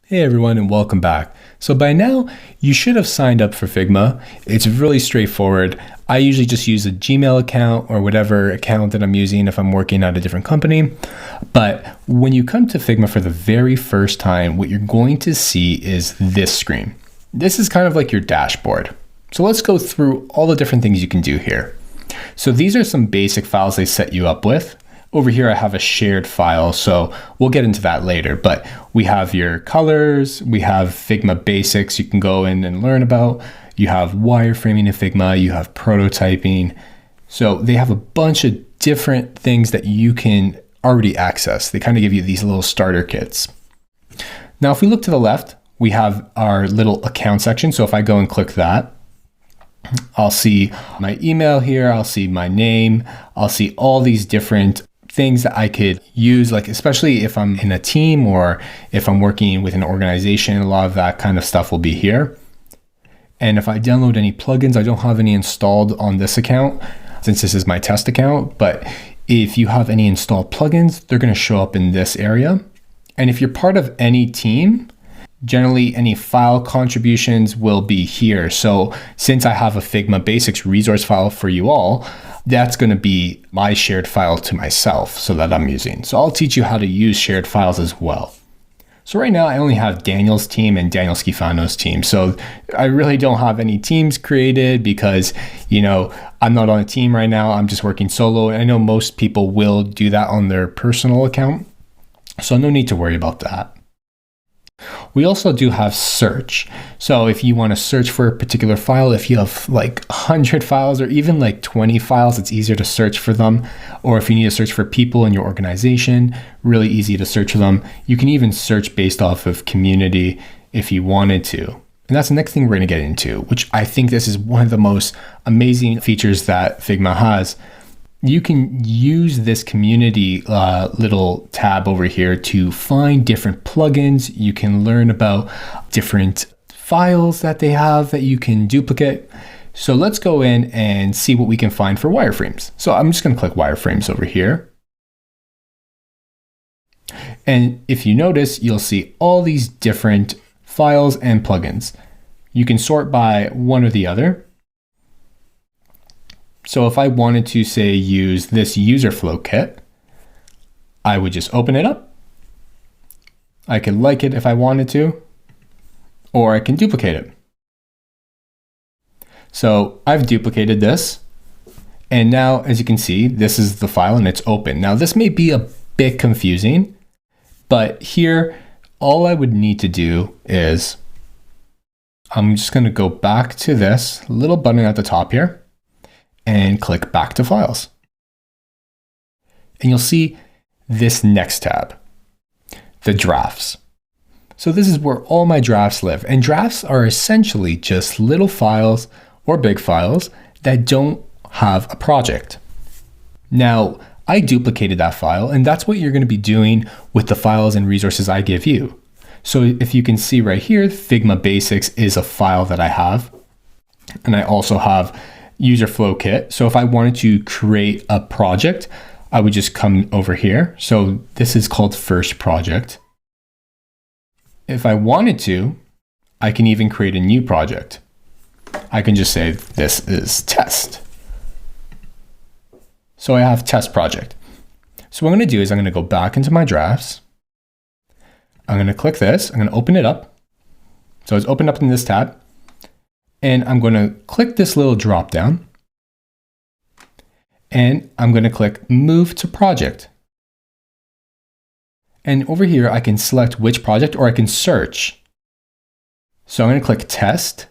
Hey everyone and welcome back. So by now you should have signed up for Figma. It's really straightforward. I usually just use a Gmail account or whatever account that I'm using if I'm working at a different company. But when you come to Figma for the very first time, what you're going to see is this screen. This is kind of like your dashboard. So let's go through all the different things you can do here. So these are some basic files they set you up with. Over here, I have a shared file, so we'll get into that later, but we have your colors, we have Figma basics you can go in and learn about. You have wireframing in Figma, you have prototyping. So they have a bunch of different things that you can already access. They kind of give you these little starter kits. Now, if we look to the left, we have our little account section. So if I go and click that, I'll see my email here, I'll see my name, I'll see all these different things that I could use, like especially if I'm in a team or if I'm working with an organization, a lot of that kind of stuff will be here. And if I download any plugins, I don't have any installed on this account since this is my test account, but if you have any installed plugins, they're going to show up in this area. And if you're part of any team, generally any file contributions will be here. So since I have a Figma basics resource file for you all, that's going to be my shared file to myself so that I'm using. So I'll teach you how to use shared files as well. So right now I only have Daniel's team and Daniel Schifano's team. So I really don't have any teams created because, I'm not on a team right now. I'm just working solo. And I know most people will do that on their personal account. So no need to worry about that. We also do have search. So if you want to search for a particular file, if you have like 100 files or even like 20 files, it's easier to search for them. Or if you need to search for people in your organization, really easy to search for them. You can even search based off of community if you wanted to. And that's the next thing we're going to get into, which I think this is one of the most amazing features that Figma has. You can use this community little tab over here to find different plugins. You can learn about different files that they have that you can duplicate. So let's go in and see what we can find for wireframes. So I'm just going to click wireframes over here. And if you notice, you'll see all these different files and plugins. You can sort by one or the other. So if I wanted to, say, use this user flow kit, I would just open it up. I could like it if I wanted to, or I can duplicate it. So I've duplicated this. And now, as you can see, this is the file and it's open. Now this may be a bit confusing, but here, all I would need to do is, I'm just going to go back to this little button at the top here and click back to files. And you'll see this next tab, the drafts. So this is where all my drafts live. And drafts are essentially just little files or big files that don't have a project. Now, I duplicated that file, and that's what you're going to be doing with the files and resources I give you. So if you can see right here, Figma Basics is a file that I have. And I also have user flow kit. So if I wanted to create a project, I would just come over here. So this is called first project. If I wanted to, I can even create a new project. I can just say this is test. So I have test project. So what I'm going to do is I'm going to go back into my drafts. I'm going to click this. I'm going to open it up. So it's opened up in this tab. And I'm going to click this little drop down. And I'm going to click move to project. And over here, I can select which project or I can search. So I'm going to click test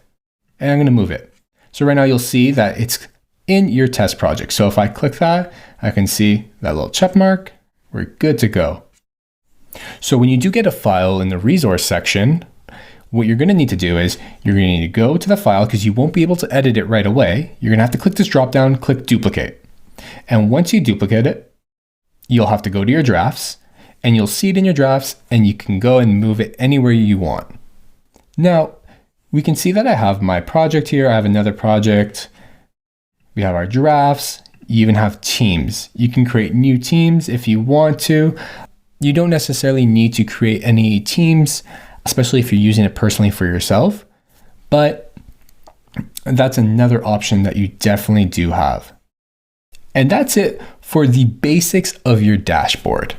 and I'm going to move it. So right now you'll see that it's in your test project. So if I click that, I can see that little check mark. We're good to go. So when you do get a file in the resource section, what you're going to need to do is you're going to need to go to the file because you won't be able to edit it right away. You're going to have to click this drop down, click duplicate. And once you duplicate it, you'll have to go to your drafts and you'll see it in your drafts and you can go and move it anywhere you want. Now, we can see that I have my project here. I have another project. We have our drafts. You even have teams. You can create new teams if you want to. You don't necessarily need to create any teams especially if you're using it personally for yourself. But that's another option that you definitely do have. And that's it for the basics of your dashboard.